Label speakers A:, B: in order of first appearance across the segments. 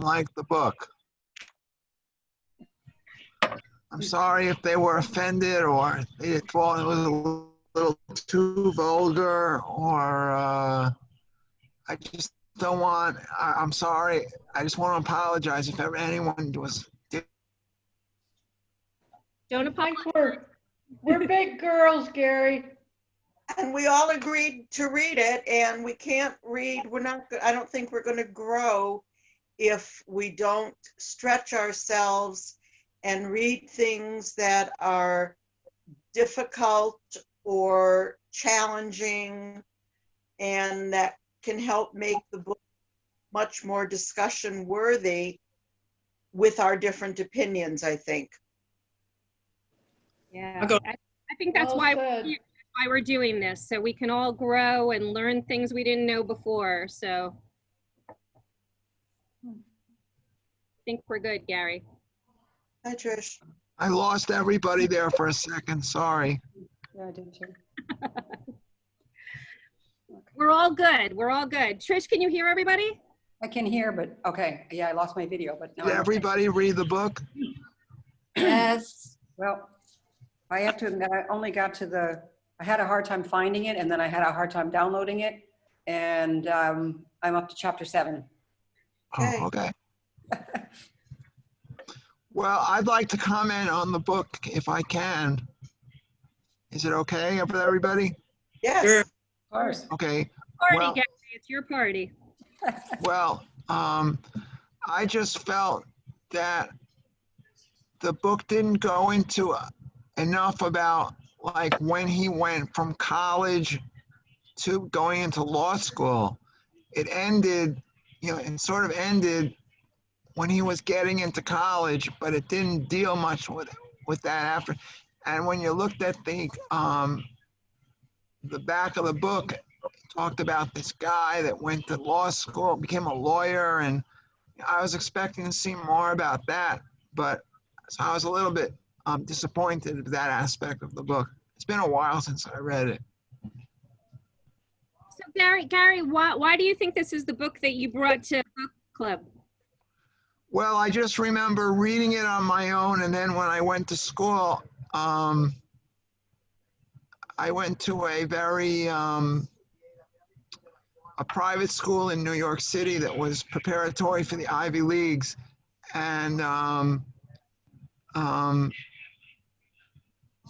A: didn't like the book. I'm sorry if they were offended or they thought it was a little too vulgar, or I just don't want, I'm sorry. I just want to apologize if ever anyone was.
B: Don't apologize.
C: We're big girls, Gary.
D: And we all agreed to read it, and we can't read, I don't think we're going to grow if we don't stretch ourselves and read things that are difficult or challenging, and that can help make the book much more discussion worthy with our different opinions, I think.
B: Yeah, I think that's why we're doing this, so we can all grow and learn things we didn't know before. So I think we're good, Gary.
D: Hi, Trish.
A: I lost everybody there for a second, sorry.
C: Yeah, I did too.
B: We're all good, we're all good. Trish, can you hear everybody?
E: I can hear, but okay. Yeah, I lost my video, but no.
A: Did everybody read the book?
E: Yes. Well, I have to admit, I only got to I had a hard time finding it, and then I had a hard time downloading it, and I'm up to chapter 7.
A: Oh, okay. Well, I'd like to comment on the book if I can. Is it okay with everybody?
D: Yes.
E: Of course.
A: Okay.
B: Party,
A: Well,
B: Gary, it's your party.
A: Well, I just felt that the book didn't go into enough about like when he went from college to going into law school. It ended, it sort of ended when he was getting into college, but it didn't deal much with that after. And when you looked at the back of the book, it talked about this guy that went to law school, became a lawyer, and I was expecting to see more about that, but so I was a little bit disappointed with that aspect of the book. It's been a while since I read it.
B: So Gary, why do you think this is the book that you brought to book club?
A: Well, I just remember reading it on my own, and then when I went to school, I went to a private school in New York City that was preparatory for the Ivy Leagues, and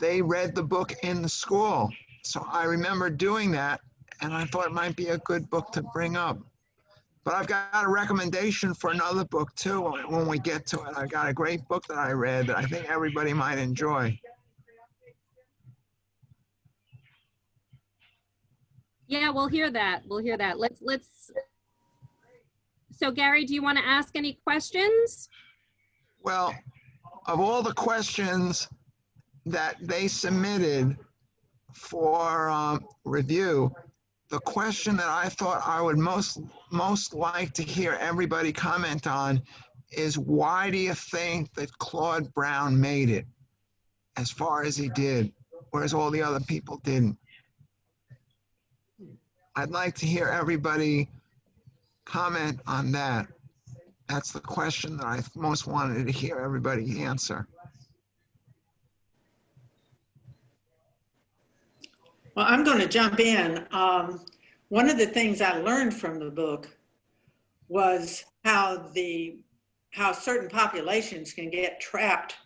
A: they read the book in the school. So I remember doing that, and I thought it might be a good book to bring up. But I've got a recommendation for another book too when we get to it. I've got a great book that I read that I think everybody might enjoy.
B: Yeah, we'll hear that. We'll hear that. Let's. So Gary, do you want to ask any questions?
A: Well, of all the questions that they submitted for review, the question that I thought I would most like to hear everybody comment on is, why do you think that Claude Brown made it as far as he did, whereas all the other people didn't? I'd like to hear everybody comment on that. That's the question that I most wanted to hear everybody answer.
F: Well, I'm going to jump in. One of the things I learned from the book was how certain populations can get trapped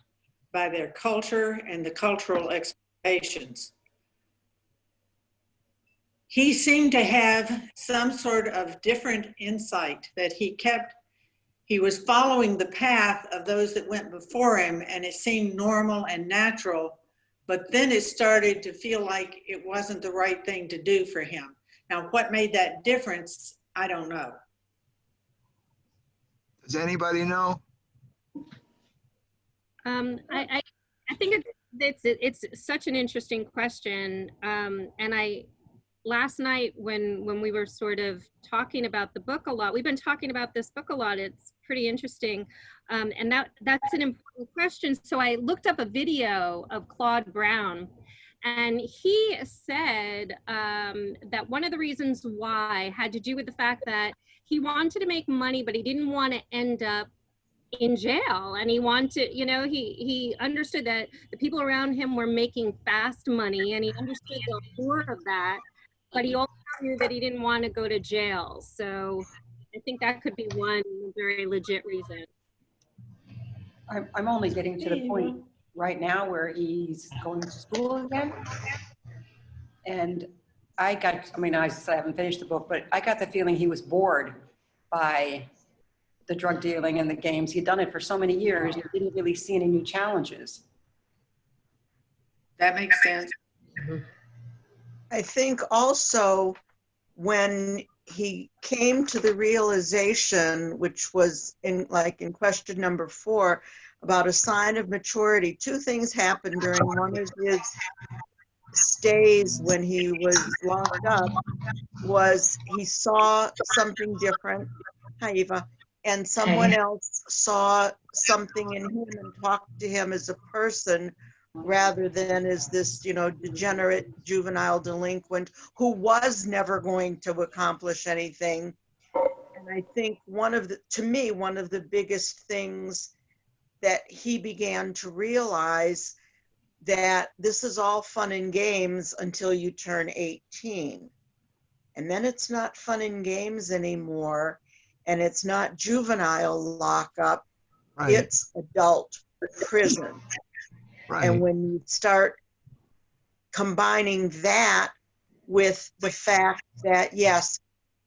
F: by their culture and the cultural expectations. He seemed to have some sort of different insight that he was following the path of those that went before him, and it seemed normal and natural. But then it started to feel like it wasn't the right thing to do for him. Now, what made that difference, I don't know.
A: Does anybody know?
B: I think it's such an interesting question. And last night when we were sort of talking about the book a lot, we've been talking about this book a lot. It's pretty interesting. And that's an important question. So I looked up a video of Claude Brown, And he said that one of the reasons why had to do with the fact that he wanted to make money, but he didn't want to end up in jail. And he wanted, you know, he understood that the people around him were making fast money, and he understood the allure of that, but he also knew that he didn't want to go to jail. So I think that could be one very legit reason.
E: I'm only getting to the point right now where he's going to school again. And I haven't finished the book, but I got the feeling he was bored by the drug dealing and the games. He'd done it for so many years, he didn't really see any new challenges.
F: That makes sense.
D: I think also when he came to the realization, which was in question number 4, about a sign of maturity, 2 things happened during one of his stays when he was locked up. Was he saw something different, hi Eva, and someone else saw something in him and talked to him as a person rather than as this, degenerate juvenile delinquent who was never going to accomplish anything. And I think one of the biggest things that he began to realize that this is all fun and games until you turn 18. And then it's not fun and games anymore. And it's not juvenile lockup,
A: Right.
D: It's adult prison.
A: Right.
D: And when you start combining that with the fact that, yes,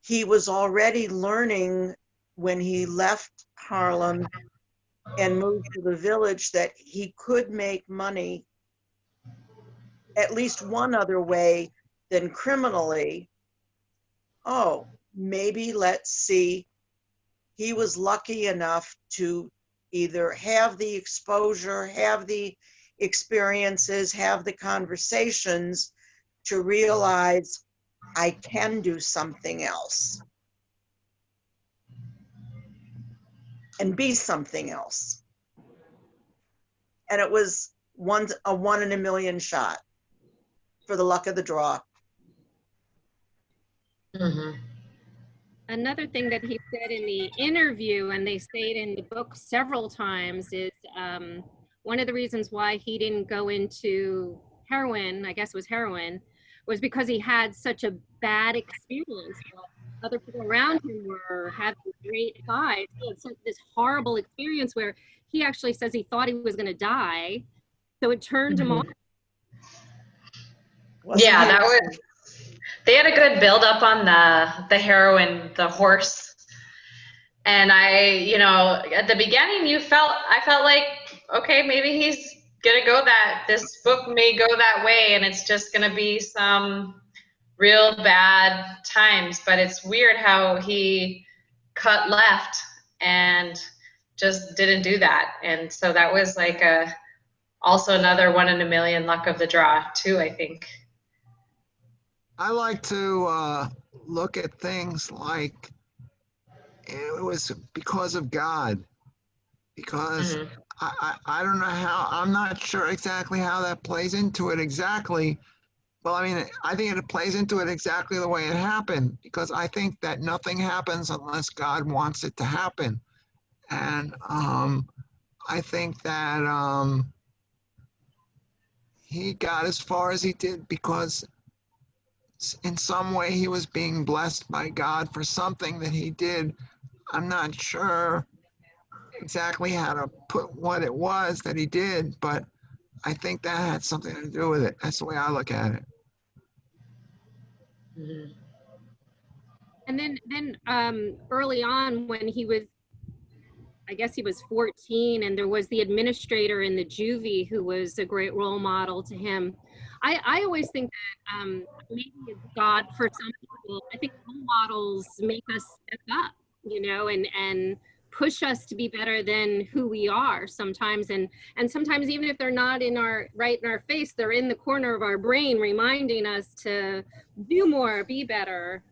D: he was already learning when he left Harlem and moved to the village that he could make money at least one other way than criminally. Oh, maybe let's see. He was lucky enough to either have the exposure, have the experiences, have the conversations to realize I can do something else and be something else. And it was a 1 in a million shot for the luck of the draw.
G: Mm-hmm.
B: Another thing that he said in the interview, and they say it in the book several times, is one of the reasons why he didn't go into heroin, I guess it was heroin, was because he had such a bad experience. Other people around him were having great highs. He had this horrible experience where he actually says he thought he was going to die. So it turned him off.
G: Yeah, that was, they had a good build up on the heroin, the horse. And at the beginning I felt like, okay, maybe he's gonna go this book may go that way and it's just gonna be some real bad times. But it's weird how he cut left and just didn't do that. And so that was like also another 1 in a million luck of the draw too, I think.
A: I like to look at things like it was because of God, because I don't know how, I'm not sure exactly how that plays into it exactly. Well, I mean, I think it plays into it exactly the way it happened, because I think that nothing happens unless God wants it to happen. And I think that he got as far as he did because in some way he was being blessed by God for something that he did. I'm not sure exactly how to put what it was that he did, but I think that had something to do with it. That's the way I look at it.
G: Mm-hmm.
B: And then early on when he was, I guess he was 14, and there was the administrator in the juvie who was a great role model to him. I always think that maybe it's God for some people. I think role models make us step up, and push us to be better than who we are sometimes. And sometimes even if they're not right in our face, they're in the corner of our brain reminding us to do more, be better.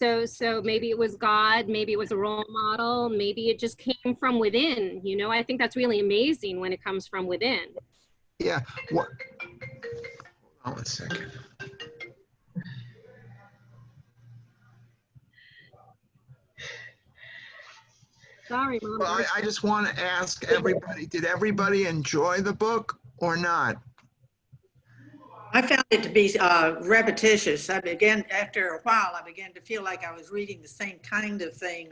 B: So maybe it was God, maybe it was a role model, maybe it just came from within. I think that's really amazing when it comes from within.
A: Yeah. Hold on a second.
B: Sorry, Mom.
A: Well, I just want to ask everybody, did everybody enjoy the book or not?
F: I found it to be repetitious. After a while, I began to feel like I was reading the same kind of thing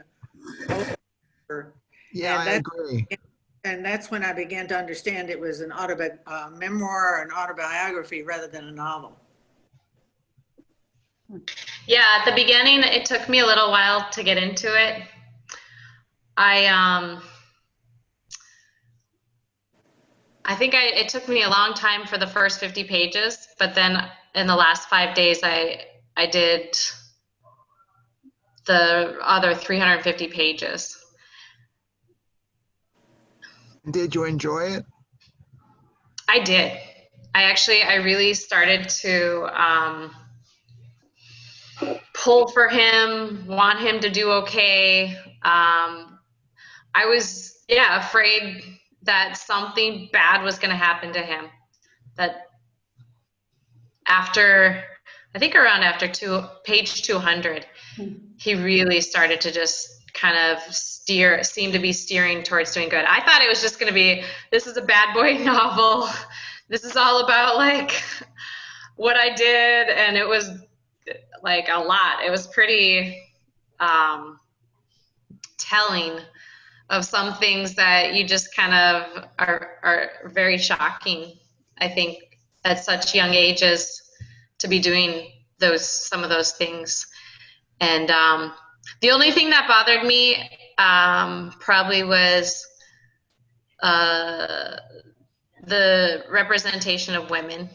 F: over.
A: Yeah,
F: And
A: I
F: that-
A: agree.
F: And that's when I began to understand it was an memoir or an autobiography rather than a novel.
G: Yeah, at the beginning, it took me a little while to get into it. I think it took me a long time for the first 50 pages, but then in the last 5 days, I did the other 350 pages.
A: Did you enjoy it?
G: I did. I really started to pull for him, want him to do okay. I was, afraid that something bad was going to happen to him. That after page 200, he really started to just kind of seem to be steering towards doing good. I thought it was just going to be, this is a bad boy novel. This is all about like what I did. And it was like a lot. It was pretty telling of some things that you just kind of are very shocking, I think, at such young ages to be doing some of those things. And the only thing that bothered me probably was the representation of women.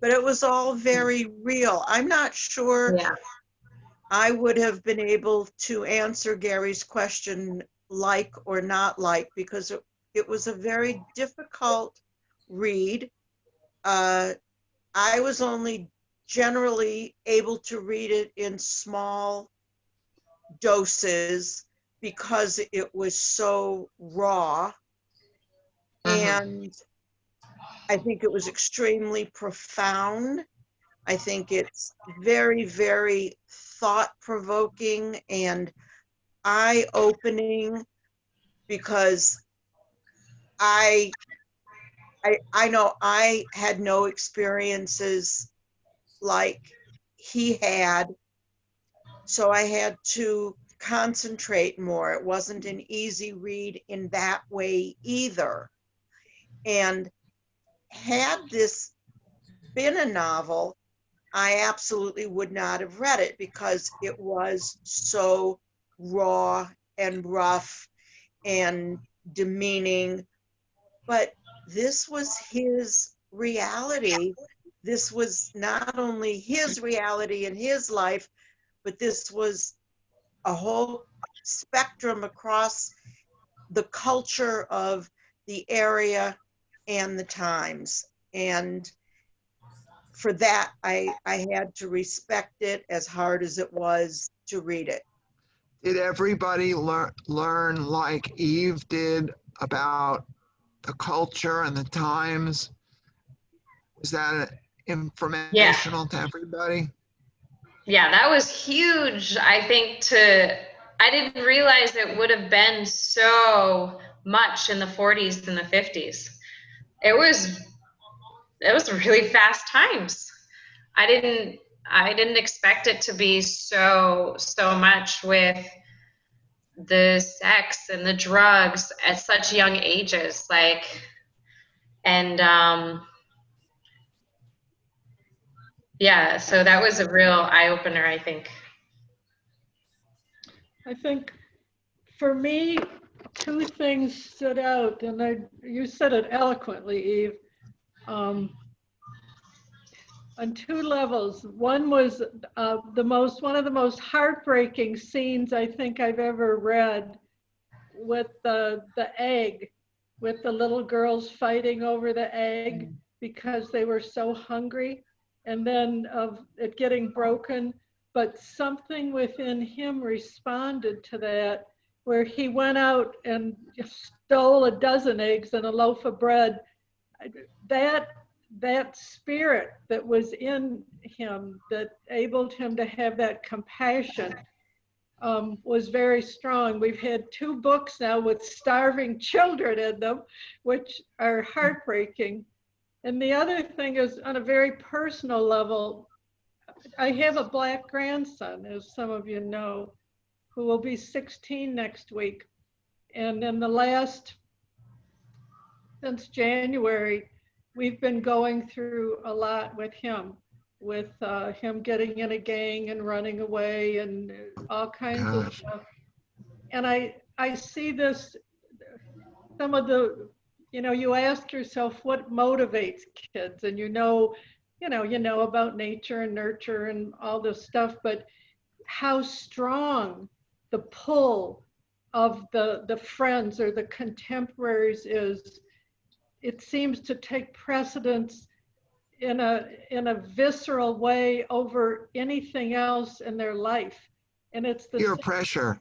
D: But it was all very real. I'm not sure
G: Yeah.
D: I would have been able to answer Gary's question like or not like, because it was a very difficult read. I was only generally able to read it in small doses because it was so raw. And I think it was extremely profound. I think it's very, very thought-provoking and eye-opening, because I know I had no experiences like he had, so I had to concentrate more. It wasn't an easy read in that way either. And had this been a novel, I absolutely would not have read it because it was so raw and rough and demeaning. But this was his reality. This was not only his reality in his life, but this was a whole spectrum across the culture of the area and the times. And for that, I had to respect it as hard as it was to read it.
A: Did everybody learn like Eve did about the culture and the times? Was that informational to everybody?
G: Yeah, that was huge. I think I didn't realize it would have been so much in the 40s and the 50s. It was really fast times. I didn't expect it to be so much with the sex and the drugs at such young ages, yeah, so that was a real eye-opener, I think.
C: I think for me, two things stood out, and you said it eloquently, Eve. On two levels. One was one of the most heartbreaking scenes I think I've ever read, with the egg, with the little girls fighting over the egg because they were so hungry, and then of it getting broken. But something within him responded to that, where he went out and stole a dozen eggs and a loaf of bread that spirit that was in him that enabled him to have that compassion was very strong. We've had 2 books now with starving children in them, which are heartbreaking. And the other thing is, on a very personal level, I have a Black grandson, as some of you know, who will be 16 next week. And in the last, since January, we've been going through a lot with him getting in a gang and running away and all kinds of stuff. And I see this, some of the, you ask yourself what motivates kids, and you know about nature and nurture and all this stuff, but how strong the pull of the friends or the contemporaries is. It seems to take precedence in a visceral way over anything else in their life. And it's the
A: Peer pressure.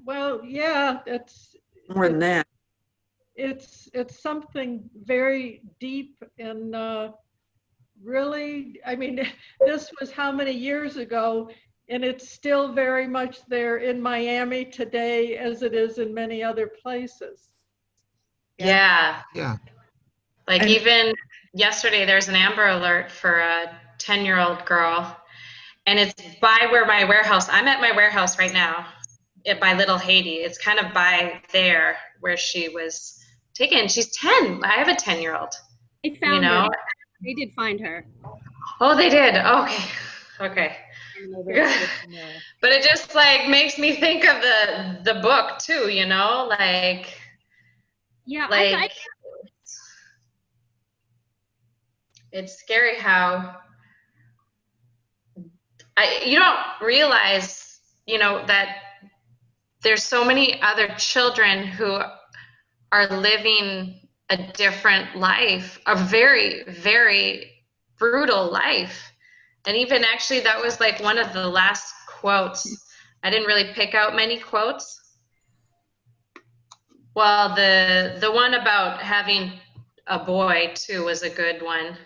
C: Well, yeah, it's
H: more than that.
C: It's something very deep and really, I mean, this was how many years ago, and it's still very much there in Miami today as it is in many other places.
G: Yeah.
A: Yeah.
G: Like even yesterday, there's an Amber Alert for a 10-year-old girl, and it's by where my warehouse, I'm at my warehouse right now, by Little Haiti. It's kind of by there where she was taken. She's 10. I have a 10-year-old.
B: They found her. They did find her.
G: Oh, they did. Okay. Okay. But it just like makes me think of the book too, like.
B: Yeah.
G: Like, it's scary how you don't realize, that there's so many other children who are living a different life, a very, very brutal life. And even actually, that was like one of the last quotes. I didn't really pick out many quotes. Well, the one about having a boy too was a good one.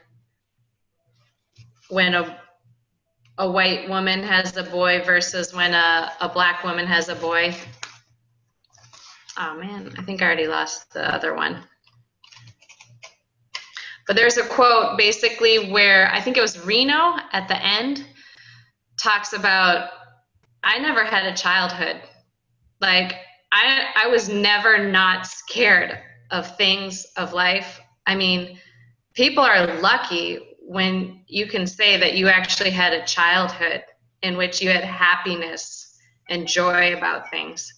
G: When a white woman has a boy versus when a Black woman has a boy. Oh man, I think I already lost the other one. But there's a quote basically where I think it was Reno at the end talks about, I never had a childhood. Like I was never not scared of things, of life. I mean, people are lucky when you can say that you actually had a childhood in which you had happiness and joy about things.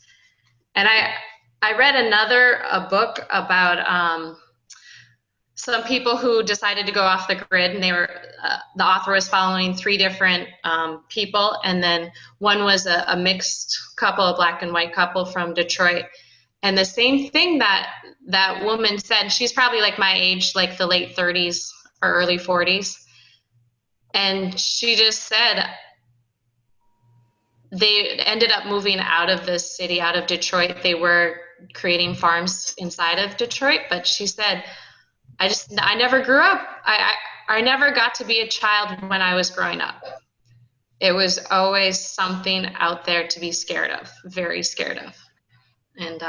G: And I read a book about some people who decided to go off the grid, and they were the author was following 3 different people, and then one was a mixed couple, a Black and white couple from Detroit. And the same thing that woman said, she's probably like my age, like the late 30s or early 40s, and she just said they ended up moving out of the city, out of Detroit. They were creating farms inside of Detroit, but she said, I never grew up. I never got to be a child when I was growing up. It was always something out there to be scared of, very scared of. And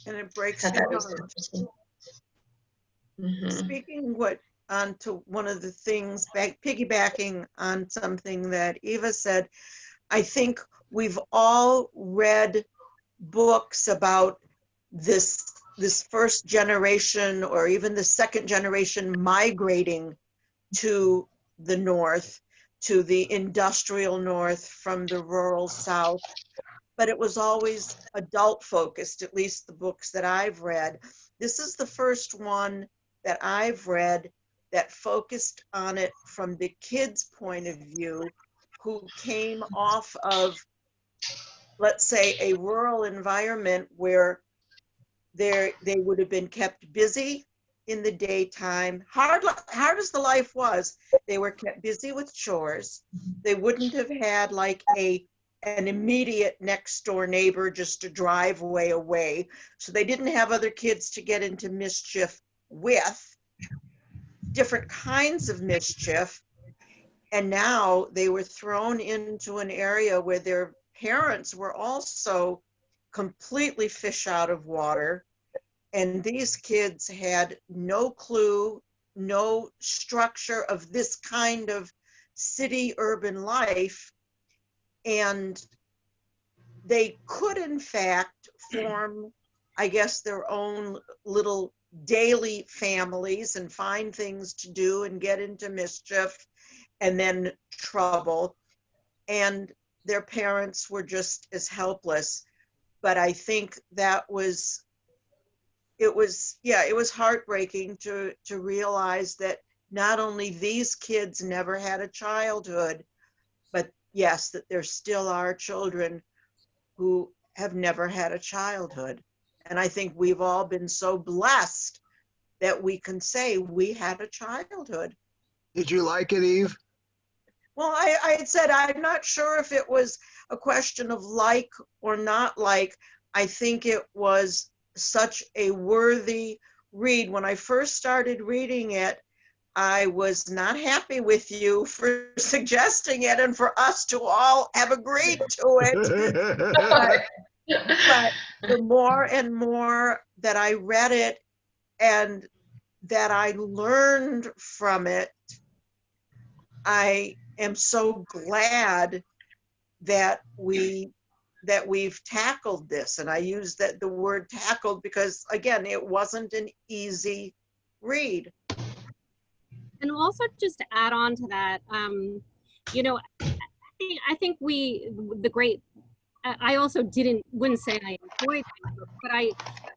D: it breaks
G: that
D: your
G: was
D: heart.
G: interesting. Mm-hmm.
D: Speaking on to one of the things, piggybacking on something that Eva said, I think we've all read books about this first generation or even the second generation migrating to the north, to the industrial north from the rural south. But it was always adult focused, at least the books that I've read. This is the first one that I've read that focused on it from the kids' point of view, who came off of, let's say, a rural environment where they would have been kept busy in the daytime. Hard as the life was, they were kept busy with chores. They wouldn't have had like an immediate next door neighbor just a driveway away. So they didn't have other kids to get into mischief with different kinds of mischief. And now they were thrown into an area where their parents were also completely fish out of water. And these kids had no clue, no structure of this kind of city urban life. And they could, in fact, form, I guess, their own little daily families and find things to do and get into mischief and then trouble. And their parents were just as helpless. But I think that it was heartbreaking to realize that not only these kids never had a childhood, but yes, that there still are children who have never had a childhood. And I think we've all been so blessed that we can say we had a childhood.
A: Did you like it, Eve?
D: Well, I had said I'm not sure if it was a question of like or not like. I think it was such a worthy read. When I first started reading it, I was not happy with you for suggesting it and for us to all have agreed to it. But the more and more that I read it and that I learned from it, I am so glad that we've tackled this. And I use the word tackled because, again, it wasn't an easy read.
B: And also just to add on to that, you know, I think I also wouldn't say I enjoyed it, but I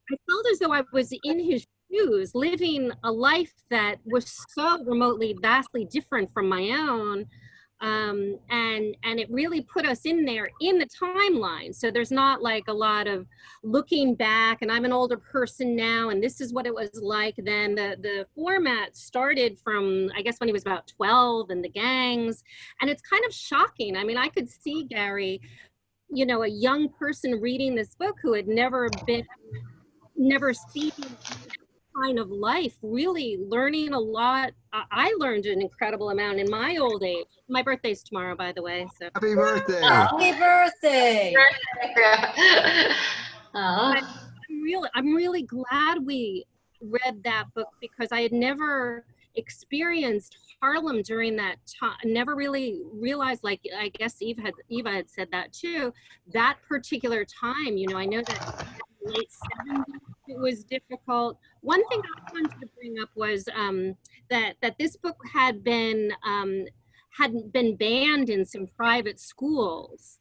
B: felt as though I was in his shoes, living a life that was so remotely, vastly different from my own. And it really put us in there in the timeline. So there's not like a lot of looking back, and I'm an older person now, and this is what it was like then. The format started from, I guess, when he was about 12 and the gangs, and it's kind of shocking. I mean, I could see, Gary, you know, a young person reading this book who had never seen kind of life, really learning a lot. I learned an incredible amount in my old age. My birthday's tomorrow, by the way. So
A: Happy birthday.
H: Happy birthday.
B: I'm really glad we read that book, because I had never experienced Harlem during that time. Never really realized, like, I guess Eva had said that too, that particular time. You know, I know that in the late 70s it was difficult. One thing I wanted to bring up was that this book hadn't been banned in some private schools.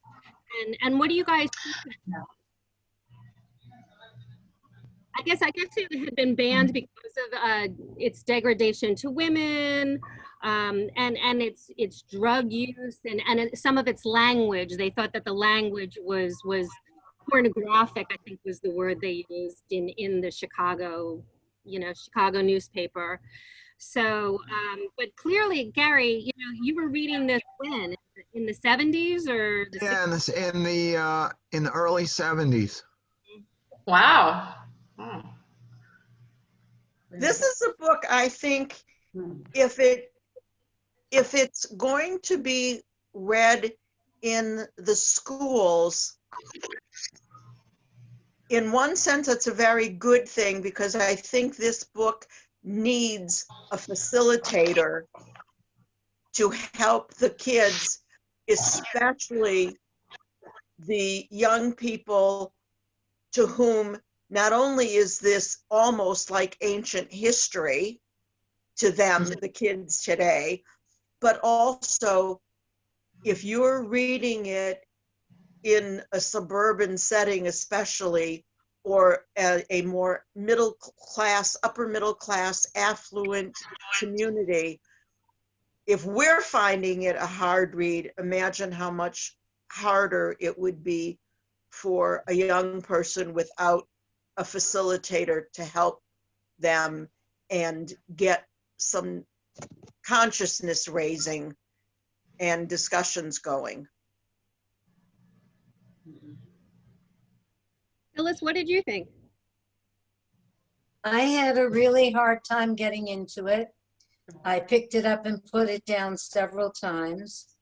B: And what do you guys think of that? I guess it had been banned because of its degradation to women, and its drug use, and some of its language. They thought that the language was pornographic, I think was the word they used in the Chicago newspaper. So, but clearly, Gary, you know, you were reading this when, in the 70s or the 60s?
A: In the early 70s.
G: Wow. Oh.
D: This is a book, I think, if it's going to be read in the schools, in one sense, it's a very good thing, because I think this book needs a facilitator to help the kids, especially the young people to whom not only is this almost like ancient history to them, the kids today, but also if you're reading it in a suburban setting especially, or a more middle class, upper middle class, affluent community, if we're finding it a hard read, imagine how much harder it would be for a young person without a facilitator to help them and get some consciousness raising and discussions going.
B: Phyllis, what did you think?
H: I had a really hard time getting into it. I picked it up and put it down several times.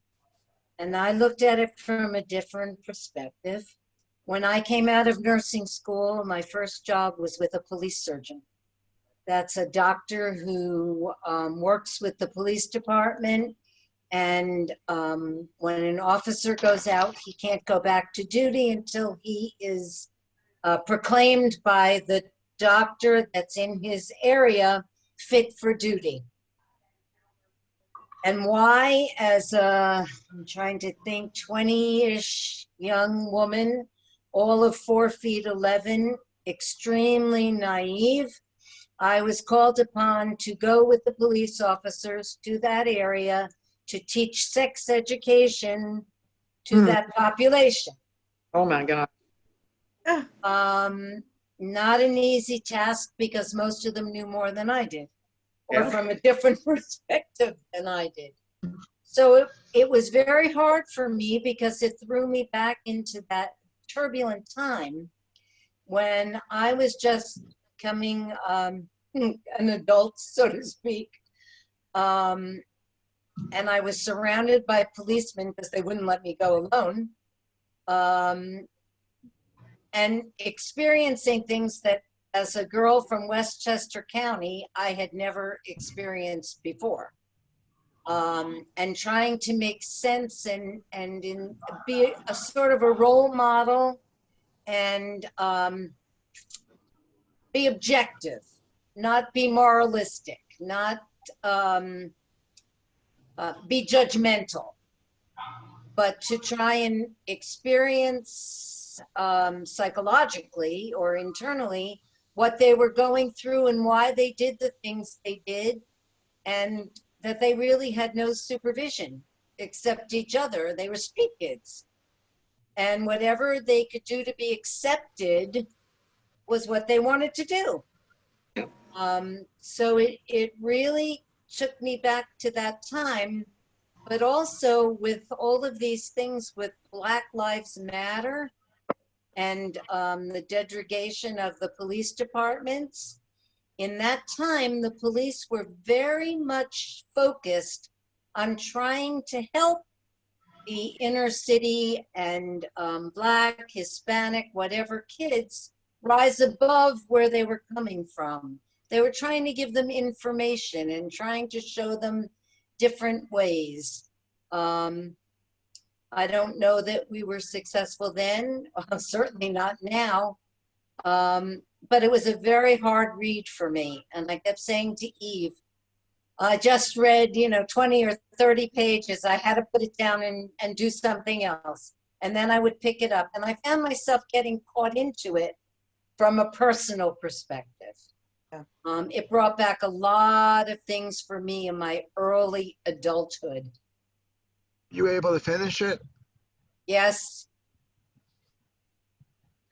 H: And I looked at it from a different perspective. When I came out of nursing school, my first job was with a police surgeon. That's a doctor who works with the police department. And when an officer goes out, he can't go back to duty until he is proclaimed by the doctor that's in his area fit for duty. And why, as a, I'm trying to think, 20-ish young woman, all of 4'11", extremely naive, I was called upon to go with the police officers to that area to teach sex education to that population.
I: Oh my God.
H: Not an easy task because most of them knew more than I did, or
I: Yeah.
H: from a different perspective than I did. So it was very hard for me because it threw me back into that turbulent time when I was just becoming an adult, so to speak. And I was surrounded by policemen because they wouldn't let me go alone. And experiencing things that, as a girl from Westchester County, I had never experienced before. And trying to make sense and be a sort of a role model and be objective, not be moralistic, not be judgmental, but to try and experience psychologically or internally what they were going through and why they did the things they did, and that they really had no supervision except each other. They were street kids. And whatever they could do to be accepted was what they wanted to do. So it really took me back to that time, but also with all of these things with Black Lives Matter and the degradation of the police departments. In that time, the police were very much focused on trying to help the inner city and Black, Hispanic, whatever kids rise above where they were coming from. They were trying to give them information and trying to show them different ways. I don't know that we were successful then, certainly not now. But it was a very hard read for me. And I kept saying to Eve, I just read, 20 or 30 pages. I had to put it down and do something else. And then I would pick it up. And I found myself getting caught into it from a personal perspective.
D: Yeah.
H: It brought back a lot of things for me in my early adulthood.
A: You able to finish it?
H: Yes.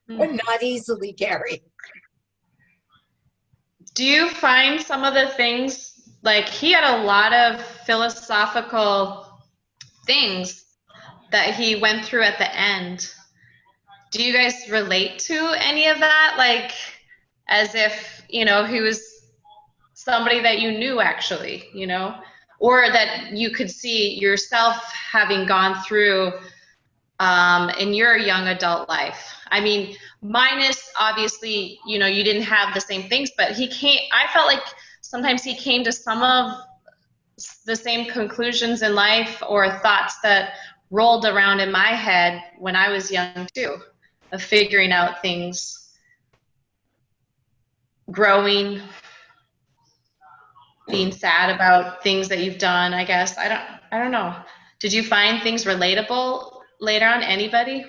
H: But not easily, Gary.
G: Do you find some of the things, like he had a lot of philosophical things that he went through at the end? Do you guys relate to any of that? Like, as if, he was somebody that you knew actually, or that you could see yourself having gone through in your young adult life? I mean, minus obviously, you didn't have the same things, but I felt like sometimes he came to some of the same conclusions in life or thoughts that rolled around in my head when I was young too, of figuring out things, growing, being sad about things that you've done, I guess. I don't know. Did you find things relatable later on, anybody?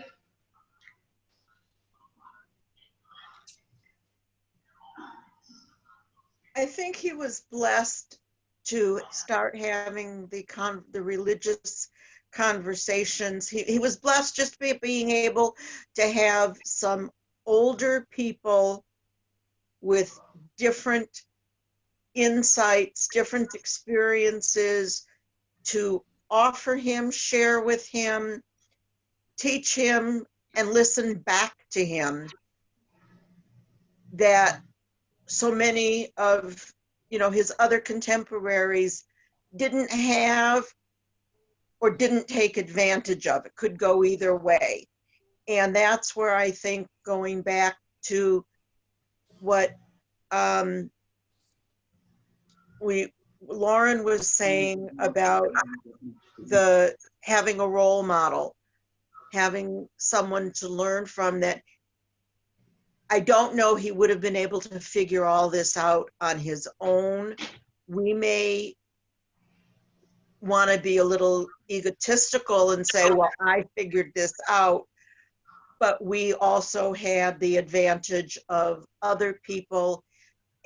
D: I think he was blessed to start having the religious conversations. He was blessed just being able to have some older people with different insights, different experiences to offer him, share with him, teach him, and listen back to him, that so many of, his other contemporaries didn't have or didn't take advantage of. It could go either way. And that's where I think, going back to what Lauren was saying about having a role model, having someone to learn from, that I don't know he would have been able to figure all this out on his own. We may want to be a little egotistical and say, well, I figured this out. But we also had the advantage of other people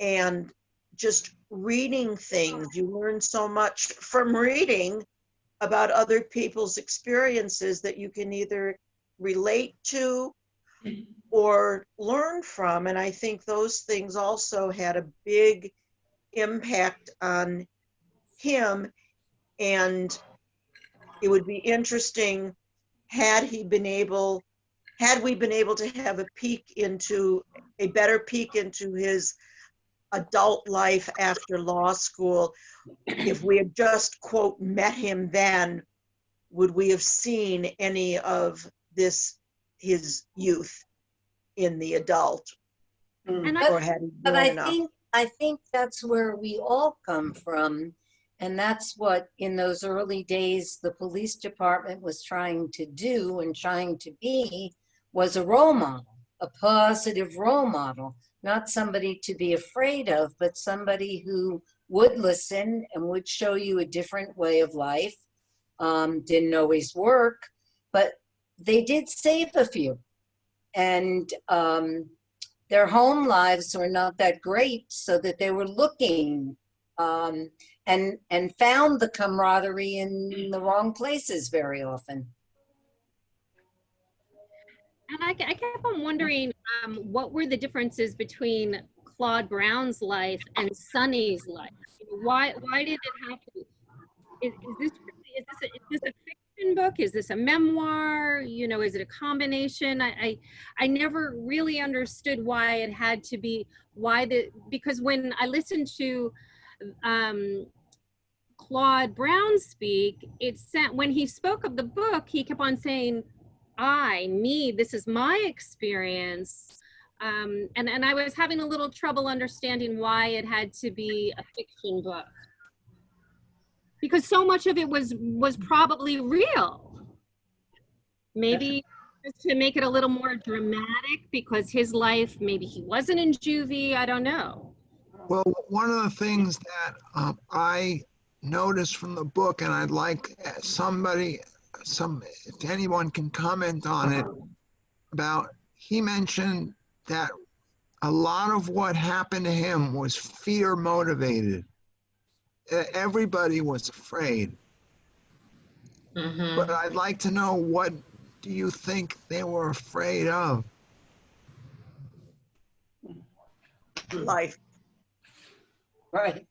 D: and just reading things. You learn so much from reading about other people's experiences that you can either relate to or learn from. And I think those things also had a big impact on him. And it would be interesting, had we been able to have a better peek into his adult life after law school, if we had just, quote, met him then, would we have seen any of his youth in the adult?
B: And
D: Or had he
H: But
D: grown enough?
H: I think that's where we all come from. And that's what, in those early days, the police department was trying to do and trying to be, was a role model, a positive role model, not somebody to be afraid of, but somebody who would listen and would show you a different way of life. Didn't always work, but they did save a few. And their home lives were not that great, so that they were looking and found the camaraderie in the wrong places very often.
B: And I kept on wondering, what were the differences between Claude Brown's life and Sonny's life? Why did it have to? Is this a fiction book? Is this a memoir? Is it a combination? I never really understood why it had to be. Because when I listened to Claude Brown speak, when he spoke of the book, he kept on saying, this is my experience. And I was having a little trouble understanding why it had to be a fiction book. Because so much of it was probably real. Maybe just to make it a little more dramatic, because his life, maybe he wasn't in juvie, I don't know.
A: Well, one of the things that I noticed from the book, and I'd like if anyone can comment on it, he mentioned that a lot of what happened to him was fear motivated. Everybody was afraid.
G: Mm-hmm.
A: But I'd like to know, what do you think they were afraid of?
D: Life.
H: Right.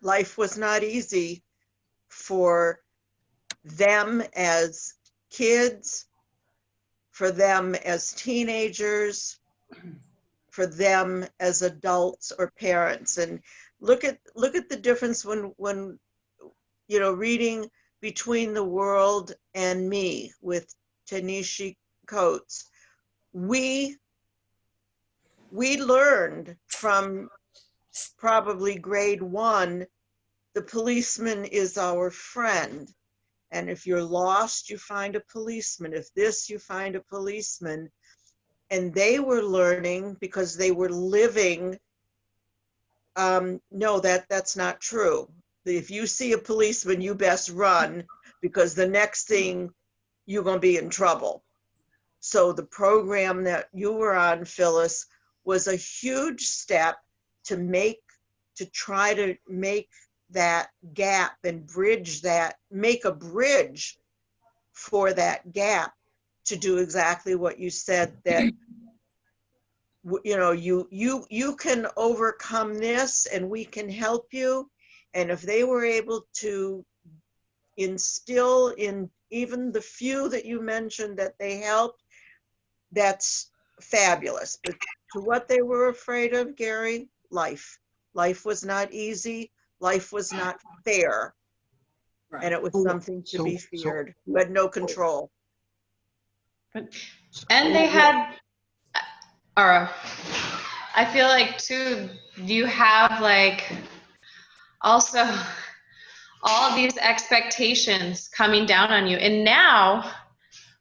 D: Life was not easy for them as kids, for them as teenagers, for them as adults or parents. And look at the difference when reading Between the World and Me with Ta-Nehisi Coates. We learned from probably grade 1, the policeman is our friend. And if you're lost, you find a policeman. If this, you find a policeman. And they were learning because they were living. No, that's not true. If you see a policeman, you best run, because the next thing you're going to be in trouble. So the program that you were on, Phyllis, was a huge step to try to make that gap and make a bridge for that gap, to do exactly what you said, that you can overcome this and we can help you. And if they were able to instill in even the few that you mentioned that they helped, that's fabulous. But to what they were afraid of, Gary? life. Life was not easy. Life was not fair. And it was something to be feared. You had no control.
G: And they had, or I feel like too, you have like also all these expectations coming down on you. And now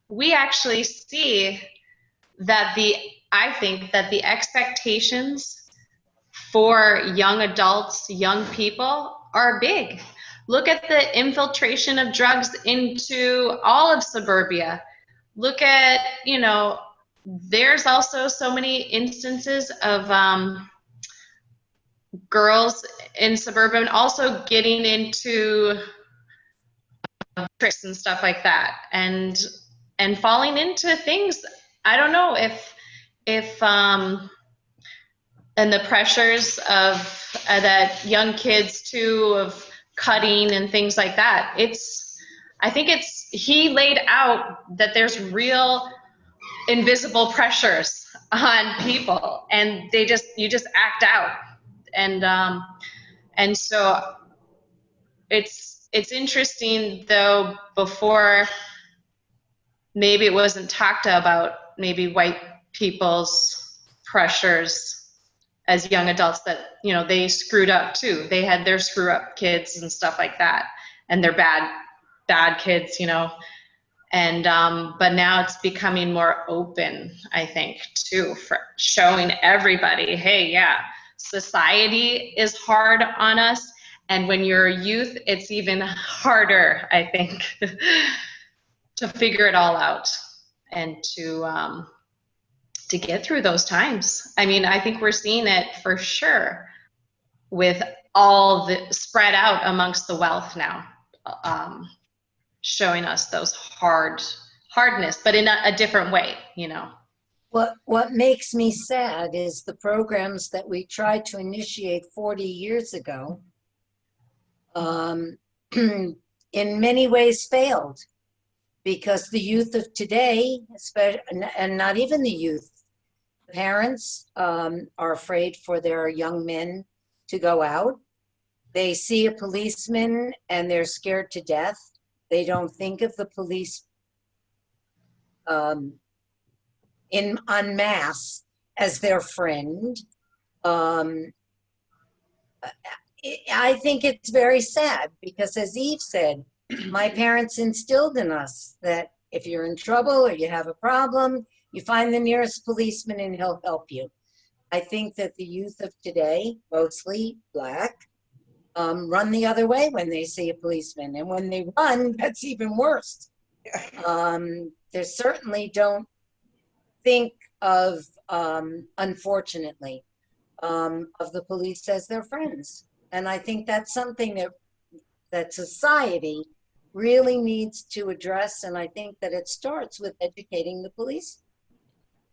G: we actually see that I think that the expectations for young adults, young people are big. Look at the infiltration of drugs into all of suburbia. Look at, you know, there's also so many instances of girls in suburban also getting into tricks and stuff like that, and falling into things. I don't know if and the pressures of that young kids too, of cutting and things like that. I think he laid out that there's real invisible pressures on people, and you just act out. And so it's interesting though, before maybe it wasn't talked about, maybe white people's pressures as young adults, that, you know, they screwed up too. They had their screw up kids and stuff like that, and they're bad kids, you know. And but now it's becoming more open, I think, too, for showing everybody, hey, yeah, society is hard on us, and when you're a youth, it's even harder, I think, to figure it all out and to get through those times. I mean, I think we're seeing it for sure with all the spread out amongst the wealth now, showing us those hardness, but in a different way, you know.
H: What makes me sad is the programs that we tried to initiate 40 years ago, in many ways failed, because the youth of today, and not even the youth, parents are afraid for their young men to go out. They see a policeman and they're scared to death. They don't think of the police en masse as their friend. I think it's very sad because, as Eve said, my parents instilled in us that if you're in trouble or you have a problem, you find the nearest policeman and he'll help you. I think that the youth of today, mostly Black, run the other way when they see a policeman. And when they run, that's even worse. They certainly don't think of, unfortunately, of the police as their friends. And I think that's something that society really needs to address. And I think that it starts with educating the police.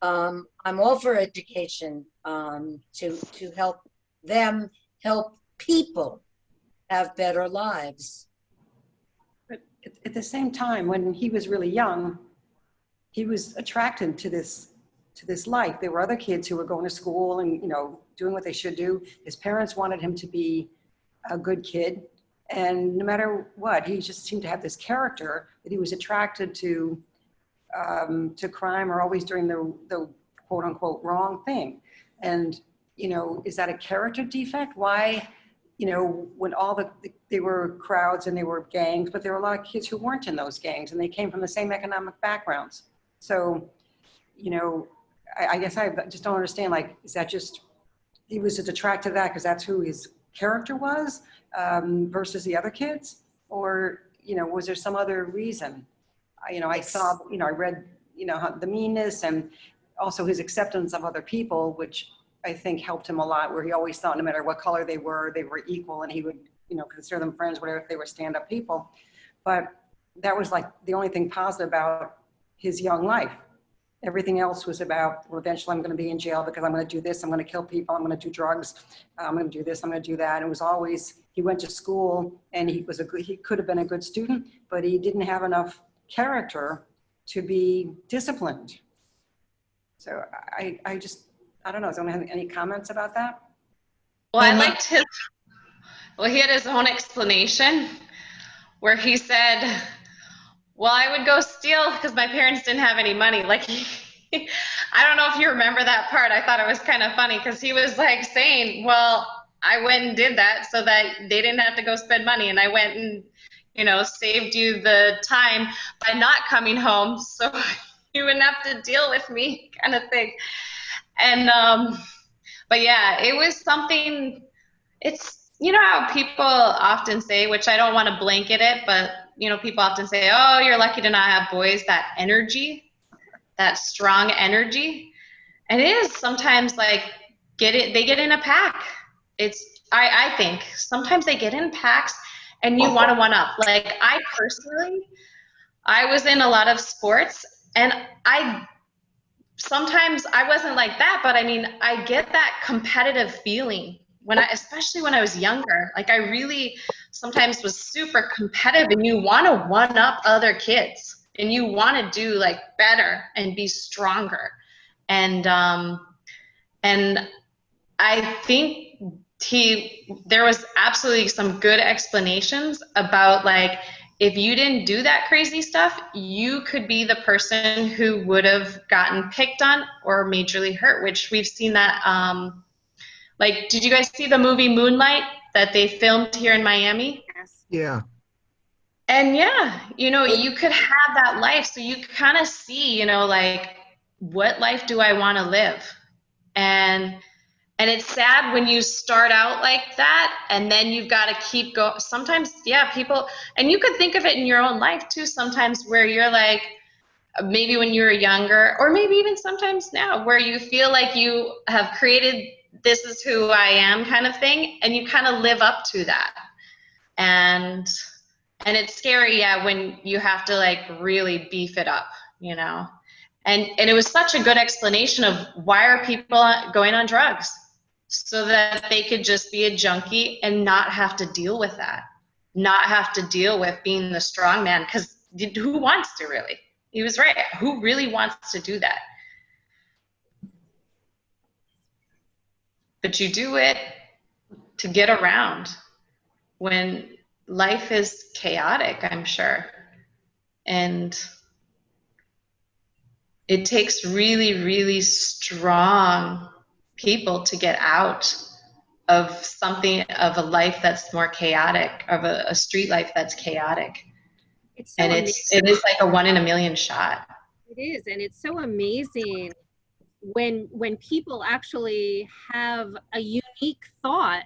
H: I'm all for education, to help them help people have better lives.
E: But at the same time, when he was really young, he was attracted to this life. There were other kids who were going to school and, you know, doing what they should do. His parents wanted him to be a good kid. And no matter what, he just seemed to have this character that he was attracted to crime, or always doing the quote unquote wrong thing. And, you know, is that a character defect? Why, you know, when they were crowds and they were gangs, but there were a lot of kids who weren't in those gangs and they came from the same economic backgrounds. So, you know, I guess I just don't understand, like, is that just, he was attracted to that because that's who his character was, versus the other kids? Or, you know, was there some other reason? You know, I saw, you know, I read, you know, the meanness and also his acceptance of other people, which I think helped him a lot, where he always thought no matter what color they were equal, and he would, you know, consider them friends, whatever, if they were stand-up people. But that was like the only thing positive about his young life. Everything else was about, well, eventually I'm going to be in jail because I'm going to do this, I'm going to kill people, I'm going to do drugs, I'm going to do this, I'm going to do that. And it was always, he went to school and he could have been a good student, but he didn't have enough character to be disciplined. So I don't know, does anyone have any comments about that?
G: Well, I
A: And my-
G: liked his, well, he had his own explanation where he said, well, I would go steal because my parents didn't have any money. Like, I don't know if you remember that part. I thought it was kind of funny because he was like saying, well, I went and did that so that they didn't have to go spend money. And I went and, you know, saved you the time by not coming home so you wouldn't have to deal with me, kind of thing. And, but yeah, it was something, it's, you know how people often say, which I don't want to blanket it, but, you know, people often say, oh, you're lucky to not have boys, that energy, that strong energy. And it is sometimes like, they get in a pack. I think sometimes they get in packs and you want to one up. Like I personally, I was in a lot of sports and sometimes I wasn't like that, but I mean, I get that competitive feeling especially when I was younger. Like I really sometimes was super competitive and you want to one up other kids and you want to do like better and be stronger. And I think there was absolutely some good explanations about like, if you didn't do that crazy stuff, you could be the person who would have gotten picked on or majorly hurt, which we've seen that. Like, did you guys see the movie Moonlight that they filmed here in Miami?
B: Yes.
A: Yeah.
G: And yeah, you know, you could have that life. So you kind of see, you know, like, what life do I want to live? And it's sad when you start out like that and then you've got to keep going. Sometimes, yeah, people, and you could think of it in your own life too, sometimes where you're like, maybe when you were younger, or maybe even sometimes now, where you feel like you have created this is who I am kind of thing, and you kind of live up to that. And it's scary, yeah, when you have to like really beef it up, you know. And it was such a good explanation of why are people going on drugs, so that they could just be a junkie and not have to deal with that, not have to deal with being the strong man, because who wants to really? He was right. Who really wants to do that? But you do it to get around when life is chaotic, I'm sure. And it takes really, really strong people to get out of something, of a life that's more chaotic, of a street life that's chaotic.
B: It's so
G: And it is like a 1 in a million shot.
B: It is, and it's so amazing when people actually have a unique thought,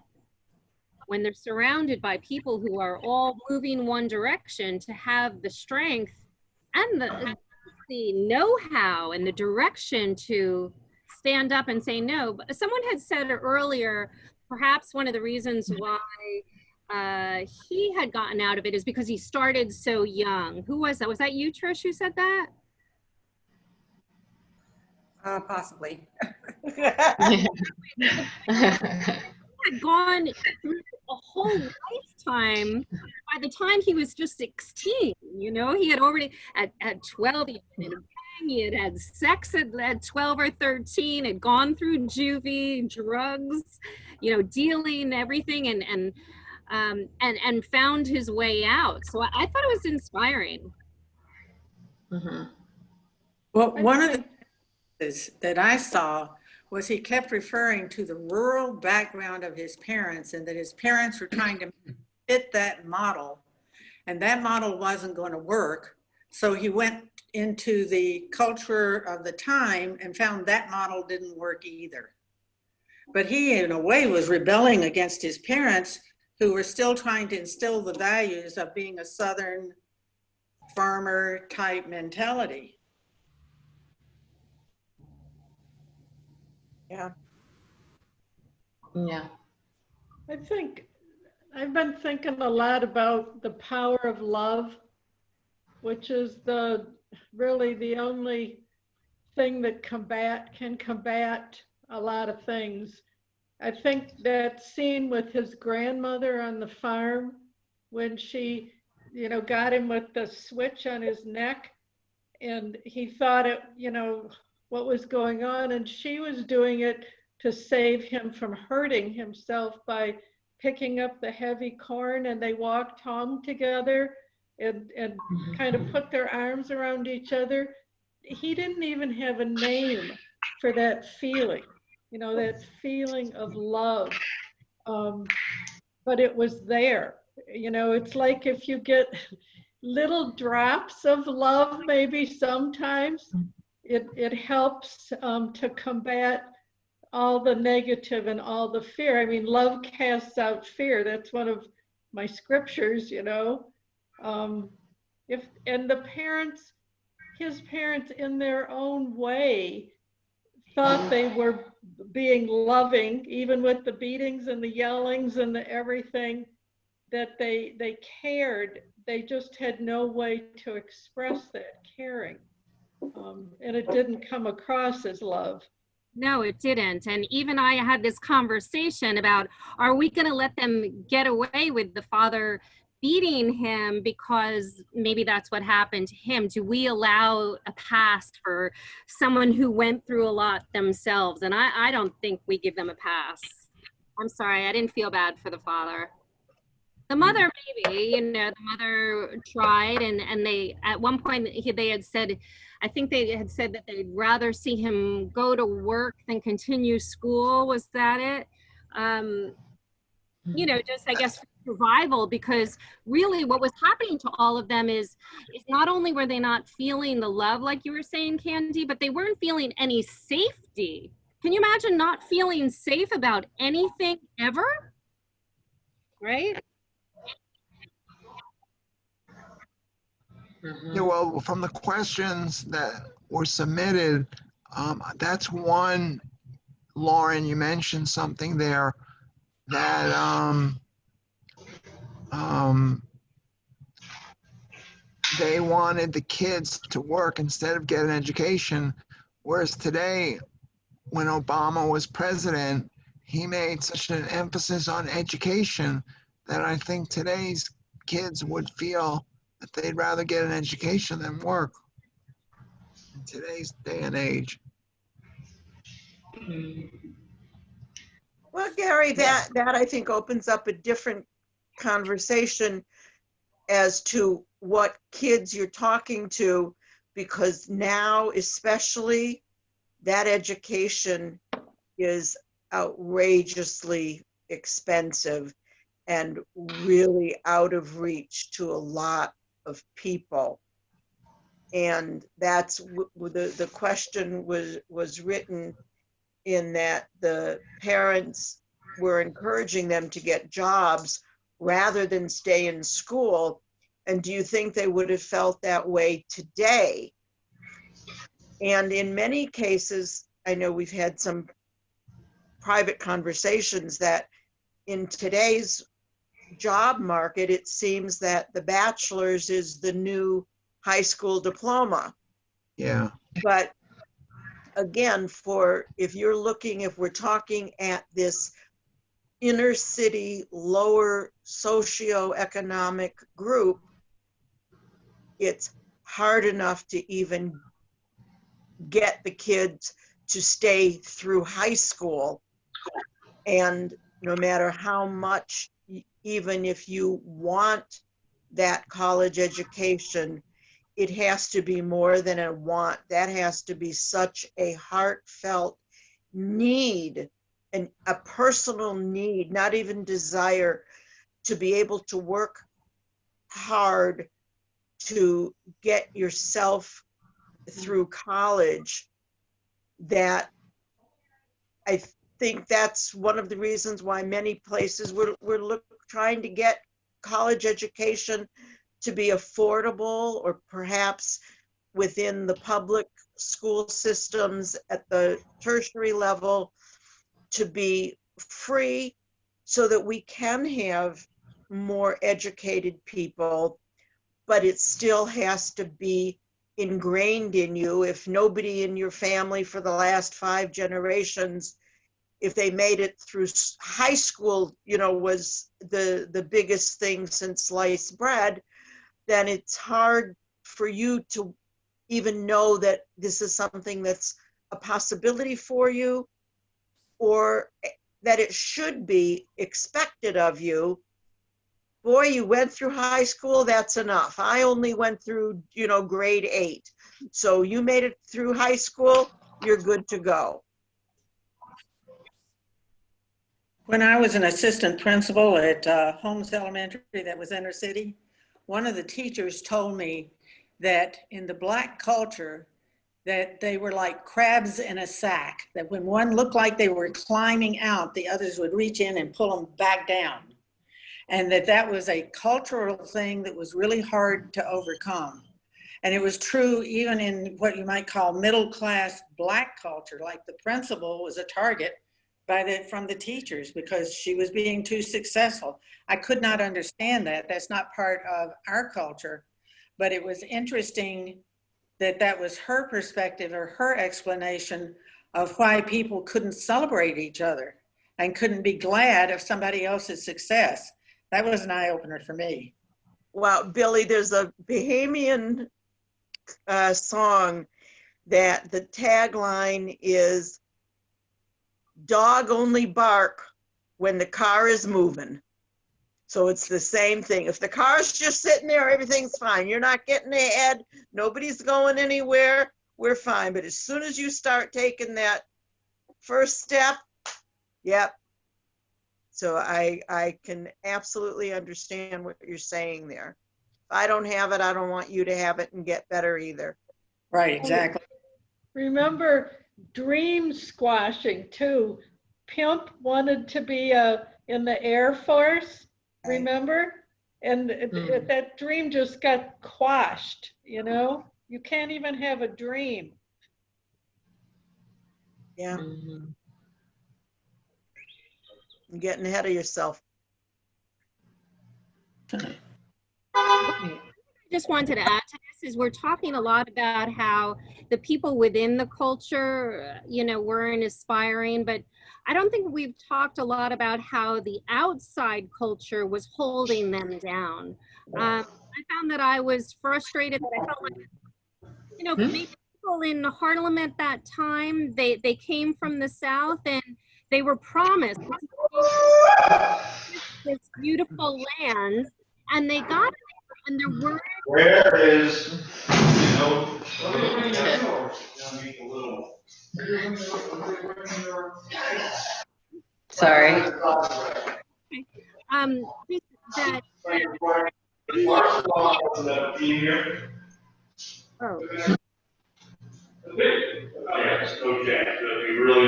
B: when they're surrounded by people who are all moving one direction, to have the strength and the know-how and the direction to stand up and say no. But someone had said earlier, perhaps one of the reasons why he had gotten out of it is because he started so young. Who was that? Was that you, Trish, who said that?
E: Possibly.
B: Had gone through a whole lifetime. By the time he was just 16, you know, he had already at 12 he had been in a gang, he had had sex at 12 or 13, had gone through juvie, drugs, you know, dealing, everything, and found his way out. So I thought it was inspiring.
G: Mm-hmm.
F: Well, one of the things that I saw was he kept referring to the rural background of his parents, and that his parents were trying to fit that model, and that model wasn't going to work. So he went into the culture of the time and found that model didn't work either. But he, in a way, was rebelling against his parents, who were still trying to instill the values of being a Southern farmer type mentality.
D: Yeah.
G: Yeah.
C: I think I've been thinking a lot about the power of love, which is really the only thing that can combat a lot of things. I think that scene with his grandmother on the farm, when she, you know, got him with the switch on his neck, and he thought it, you know, what was going on, and she was doing it to save him from hurting himself by picking up the heavy corn, and they walked home together and kind of put their arms around each other. He didn't even have a name for that feeling, you know, that feeling of love. But it was there. You know, it's like if you get little drops of love, maybe sometimes it helps to combat all the negative and all the fear. I mean, love casts out fear. That's one of my scriptures, you know. And the parents, his parents in their own way thought they were being loving, even with the beatings and the yellings and the everything, that they cared. They just had no way to express that caring. And it didn't come across as love.
B: No, it didn't. And even I had this conversation about, are we going to let them get away with the father beating him because maybe that's what happened to him? Do we allow a pass for someone who went through a lot themselves? And I don't think we give them a pass. I'm sorry, I didn't feel bad for the father. The mother, maybe, you know, the mother tried, and they, at one point, they had said, I think they had said that they'd rather see him go to work than continue school. Was that it? You know, just, I guess, survival, because really what was happening to all of them is not only were they not feeling the love, like you were saying, Candy, but they weren't feeling any safety. Can you imagine not feeling safe about anything ever? Right?
A: Yeah, well, from the questions that were submitted, that's one, Lauren, you mentioned something there that they wanted the kids to work instead of get an education, whereas today, when Obama was president, he made such an emphasis on education that I think today's kids would feel that they'd rather get an education than work in today's day and age.
D: Well, Gary, that I think opens up a different conversation as to what kids you're talking to, because now especially that education is outrageously expensive and really out of reach to a lot of people. And that's the question was written in that the parents were encouraging them to get jobs rather than stay in school. And do you think they would have felt that way today? And in many cases, I know we've had some private conversations that in today's job market, it seems that the bachelor's is the new high school diploma.
A: Yeah.
D: But again, if we're talking at this inner city, lower socioeconomic group, it's hard enough to even get the kids to stay through high school. And no matter how much, even if you want that college education, it has to be more than a want. That has to be such a heartfelt need and a personal need, not even desire, to be able to work hard to get yourself through college. That I think that's one of the reasons why many places we're trying to get college education to be affordable, or perhaps within the public school systems at the tertiary level to be free, so that we can have more educated people. But it still has to be ingrained in you. If nobody in your family for the last 5 generations, if they made it through high school, was the biggest thing since sliced bread, then it's hard for you to even know that this is something that's a possibility for you. or that it should be expected of you. Boy, you went through high school, that's enough. I only went through, grade 8. So you made it through high school, you're good to go.
F: When I was an assistant principal at Holmes Elementary, that was inner city, one of the teachers told me that in the Black culture, that they were like crabs in a sack, that when one looked like they were climbing out, the others would reach in and pull them back down. And that was a cultural thing that was really hard to overcome. And it was true even in what you might call middle-class Black culture, like the principal was a target from the teachers because she was being too successful. I could not understand that. That's not part of our culture. But it was interesting that was her perspective or her explanation of why people couldn't celebrate each other and couldn't be glad of somebody else's success. That was an eye-opener for me.
D: Wow, Billy, there's a Bahamian song that the tagline is, "Dog only bark when the car is moving." So it's the same thing. If the car's just sitting there, everything's fine. You're not getting ahead. Nobody's going anywhere. We're fine. But as soon as you start taking that first step, yep. So I can absolutely understand what you're saying there. If I don't have it, I don't want you to have it and get better either.
F: Right, exactly.
C: Remember dream squashing too. Pimp wanted to be in the Air Force, remember? And that dream just got quashed, You can't even have a dream.
D: Yeah. You're getting ahead of yourself.
B: I just wanted to add to this is we're talking a lot about how the people within the culture, weren't aspiring, but I don't think we've talked a lot about how the outside culture was holding them down. I found that I was frustrated that I felt like, maybe people in Harlem at that time, they came from the South and they were promised this beautiful land and they got it and there were
I: where is,
G: Sorry.
B: that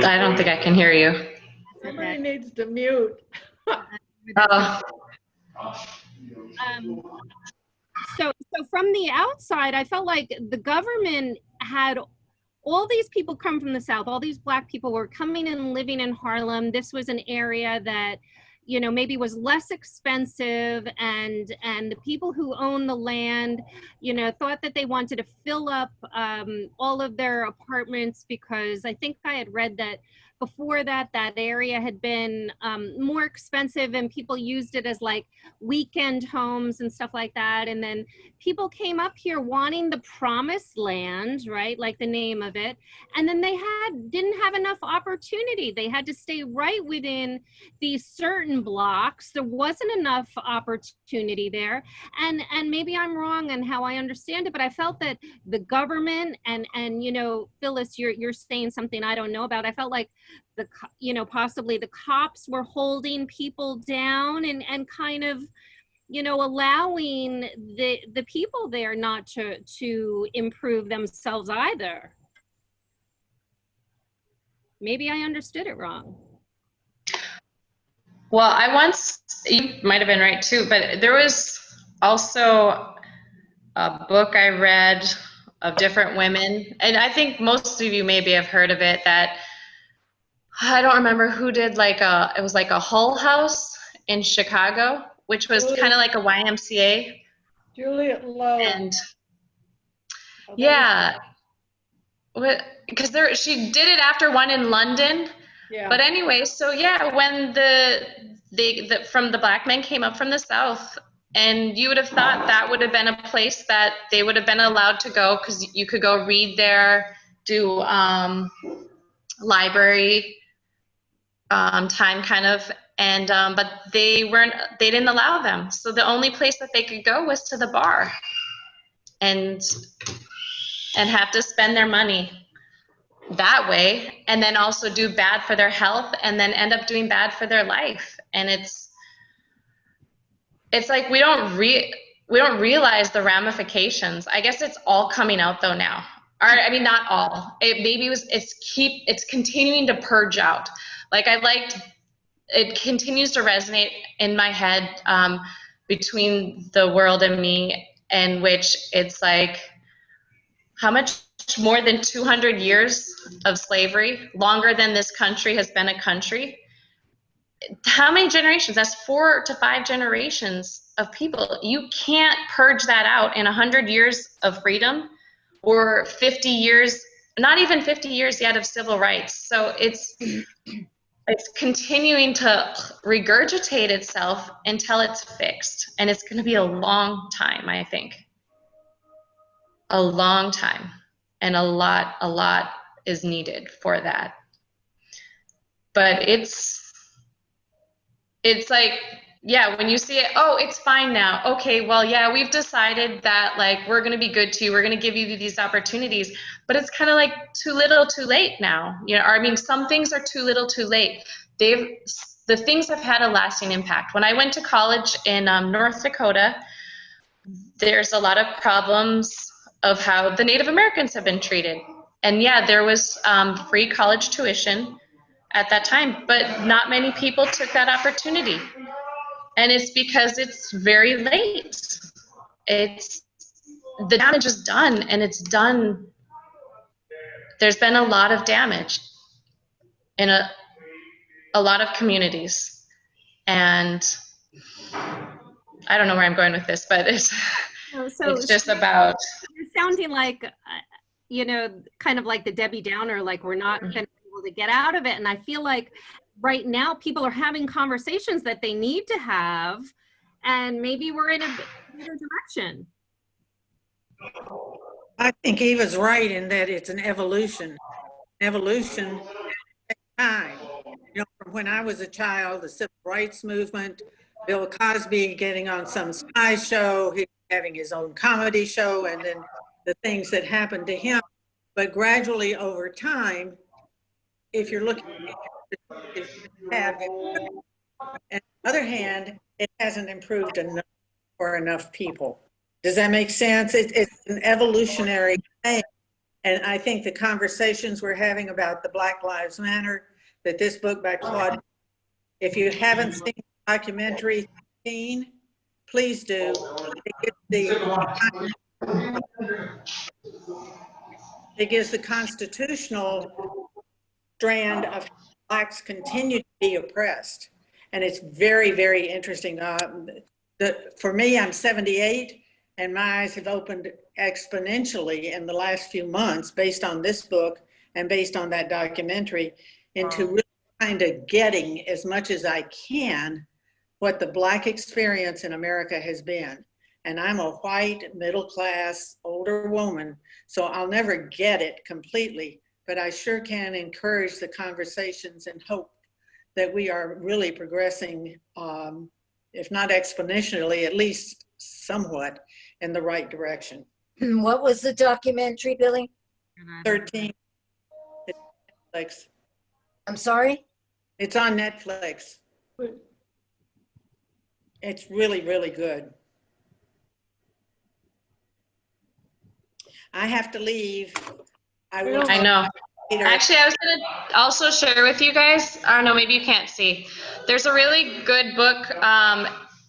G: I don't think I can hear you.
C: Somebody needs to mute.
G: Oh.
B: So from the outside, I felt like the government had all these people come from the South, all these Black people were coming and living in Harlem. This was an area that, maybe was less expensive and the people who owned the land, thought that they wanted to fill up all of their apartments because I think I had read that before that area had been more expensive and people used it as like weekend homes and stuff like that. And then people came up here wanting the promised land, right? Like the name of it. And then they didn't have enough opportunity. They had to stay right within these certain blocks. There wasn't enough opportunity there. And maybe I'm wrong on how I understand it, but I felt that the government and Phyllis, you're saying something I don't know about. I felt like possibly the cops were holding people down and kind of, allowing the people there not to improve themselves either. Maybe I understood it wrong.
G: Well, you might have been right too, but there was also a book I read of different women, and I think most of you maybe have heard of it, that I don't remember who did it was like a Hull House in Chicago, which was kind of like a YMCA.
C: Juliet Lowe.
G: And yeah, because she did it after one in London. Yeah. But anyway, so yeah, when from the Black men came up from the South, and you would have thought that would have been a place that they would have been allowed to go because you could go read there, do library time kind of, and but they didn't allow them. So the only place that they could go was to the bar and have to spend their money that way, and then also do bad for their health, and then end up doing bad for their life. And it's like we don't realize the ramifications. I guess it's all coming out though now. Or, I mean, not all. It's continuing to purge out. Like it continues to resonate in my head between the world and me, in which it's like, how much more than 200 years of slavery, longer than this country has been a country. How many generations? That's 4 to 5 generations of people. You can't purge that out in 100 years of freedom, or 50 years, not even 50 years yet of civil rights. So it's continuing to regurgitate itself until it's fixed. And it's going to be a long time, I think. A long time. And a lot is needed for that. But it's like, yeah, when you see it, oh, it's fine now. Okay, well, yeah, we've decided that, like, we're going to be good to you. We're going to give you these opportunities. But it's kind of like too little, too late now. You know, I mean, some things are too little, too late. The things have had a lasting impact. When I went to college in North Dakota, there's a lot of problems of how the Native Americans have been treated. And yeah, there was free college tuition at that time, but not many people took that opportunity. And it's because it's very late. The damage is done, and it's done. There's been a lot of damage in a lot of communities. And I don't know where I'm going with this, but it's just about.
B: You're sounding like, you know, kind of like the Debbie Downer, like we're not going to be able to get out of it. And I feel like right now people are having conversations that they need to have, and maybe we're in a better direction.
F: I think Eva's right in that it's an evolution. Evolution takes time. You know, from when I was a child, the civil rights movement, Bill Cosby getting on some Sky show, he having his own comedy show, and then the things that happened to him. But gradually over time, if you're looking at it, on the other hand, it hasn't improved enough for enough people. Does that make sense? It's an evolutionary thing. And I think the conversations we're having about the Black Lives Matter, that this book by Claude, if you haven't seen the documentary, please do. It gives the constitutional strand of how Blacks continue to be oppressed. And it's very, very interesting. For me, I'm 78, and my eyes have opened exponentially in the last few months based on this book and based on that documentary, into really kind of getting as much as I can what the Black experience in America has been. And I'm a white, middle-class, older woman, so I'll never get it completely, but I sure can encourage the conversations and hope that we are really progressing, if not exponentially, at least somewhat in the right direction.
H: What was the documentary, Billy?
F: 13. Netflix.
H: I'm sorry?
F: It's on Netflix. It's really, really good. I have to leave.
G: I know. Actually, I was going to also share with you guys, I don't know, maybe you can't see. There's a really good book.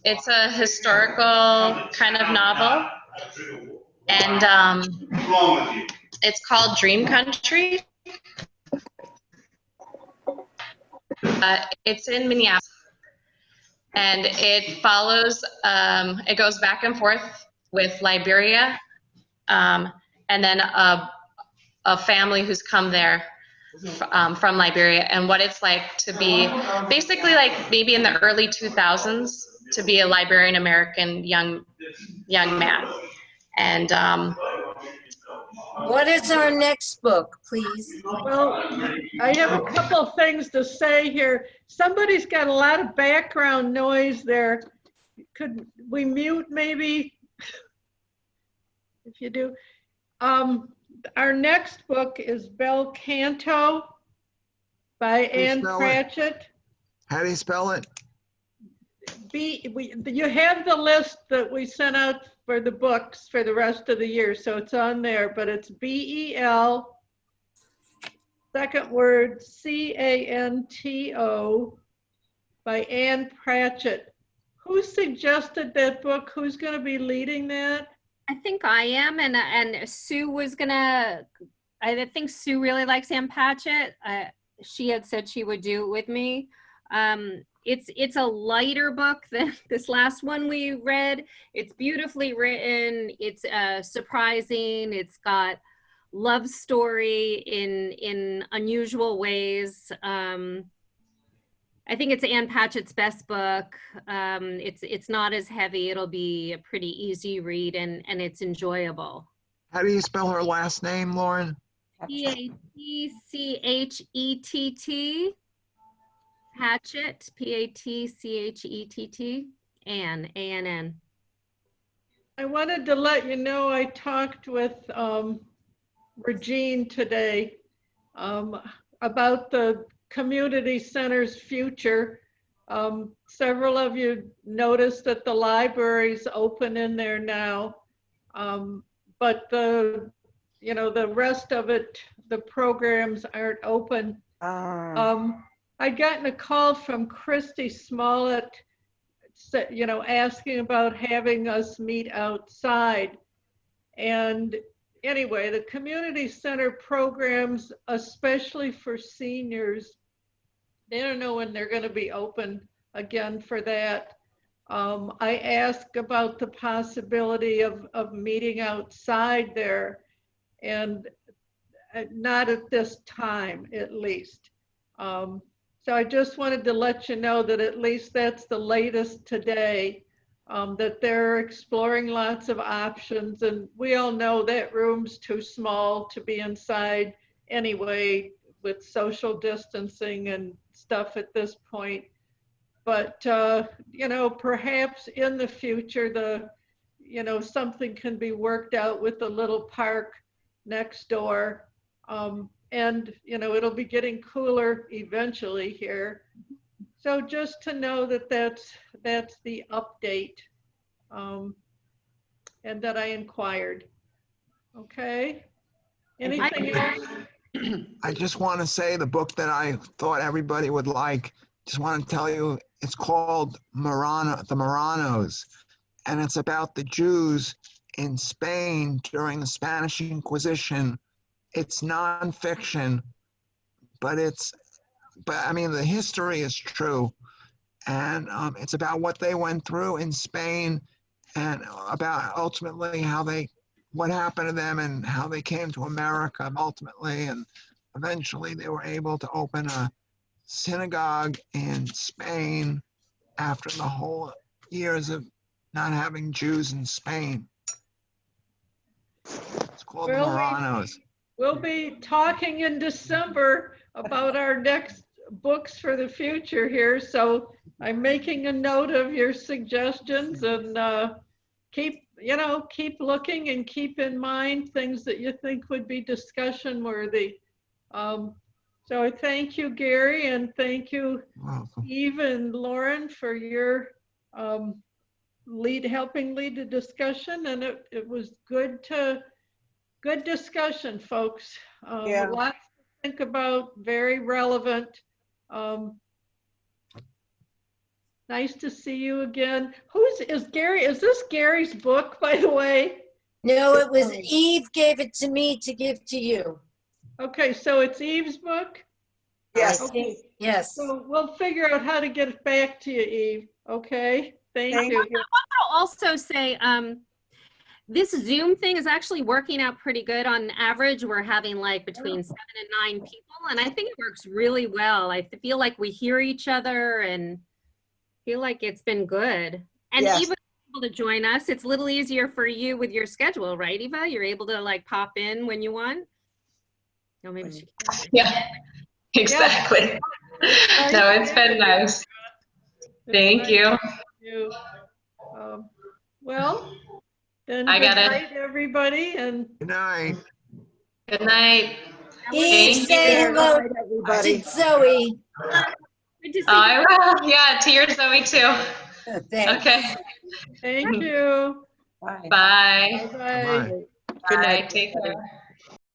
G: It's a historical kind of novel. And it's called Dream Country. It's in Minneapolis. And it follows, it goes back and forth with Liberia, and then a family who's come there from Liberia, and what it's like to be basically like maybe in the early 2000s to be a Liberian American young man. And
H: What is our next book, please?
C: Well, I have a couple things to say here. Somebody's got a lot of background noise there. Could we mute maybe? If you do. Our next book is Bel Canto by
A: you
C: Ann
A: spell it?
C: Pratchett.
A: How do you spell it?
C: You have the list that we sent out for the books for the rest of the year, so it's on there, but it's B-E-L, second word, C-A-N-T-O, by Ann Pratchett. Who suggested that book? Who's going to be leading that?
B: I think I am, and Sue was gonna, I think Sue really likes Ann Patchett. She had said she would do it with me. It's a lighter book than this last one we read. It's beautifully written. It's surprising. It's got love story in unusual ways. I think it's Ann Patchett's best book. It's not as heavy. It'll be a pretty easy read, and it's enjoyable.
A: How do you spell her last name, Lauren?
B: P-A-T-C-H-E-T-T. Patchett, P-A-T-C-H-E-T-T. Ann, A-N-N.
C: I wanted to let you know I talked with Regine today about the community center's future. Several of you noticed that the library's open in there now, but the rest of it, the programs aren't open. I'd gotten a call from Christy Smollett, asking about having us meet outside. And anyway, the community center programs, especially for seniors, they don't know when they're going to be open again for that. I asked about the possibility of meeting outside there, and not at this time, at least. So I just wanted to let you know that at least that's the latest today, that they're exploring lots of options. And we all know that room's too small to be inside anyway, with social distancing and stuff at this point. But, perhaps in the future, something can be worked out with the little park next door. And, it'll be getting cooler eventually here. So just to know that that's the update, and that I inquired. Okay. Anything else?
A: I just want to say the book that I thought everybody would like, just want to tell you, it's called The Marranos, and it's about the Jews in Spain during the Spanish Inquisition. It's nonfiction, but I mean, the history is true. And it's about what they went through in Spain, and about ultimately what happened to them and how they came to America ultimately. And eventually they were able to open a synagogue in Spain after the whole years of not having Jews in Spain. It's called The Marranos.
C: We'll be talking in December about our next books for the future here. So I'm making a note of your suggestions, and keep looking and keep in mind things that you think would be discussion worthy. So I thank you, Gary, and thank you, Eve and Lauren, for your helping lead the discussion. And it was good discussion, folks.
D: Yeah.
C: Lots to think about, very relevant. Nice to see you again. Is Gary? Is this Gary's book, by the way?
H: No, it was Eve gave it to me to give to you.
C: Okay, so it's Eve's book?
D: Yes.
H: Okay. Yes.
C: So we'll figure out how to get it back to you, Eve. Okay, thank you.
B: I'll also say, this Zoom thing is actually working out pretty good. On average, we're having like between 7 and 9 people, and I think it works really well. I feel like we hear each other and feel like it's been good. And
D: Yes.
B: even able to join us. It's a little easier for you with your schedule, right, Eva? You're able to like pop in when you want. No, maybe she can't.
G: Yeah, exactly. No, it's been nice. Thank you.
C: you. Well, then
G: I
C: good
G: got it.
C: night, everybody, and
A: Good night.
G: Good night.
H: Eve,
G: Thank
H: say
G: you.
H: hello
F: Everybody.
H: to Zoe.
B: Good to see
G: I will. Yeah, to your Zoe too.
H: Thanks.
G: Okay.
C: thank you.
E: Bye.
G: Bye.
C: Bye-bye.
A: Bye.
F: Good night.
G: Bye. Take care.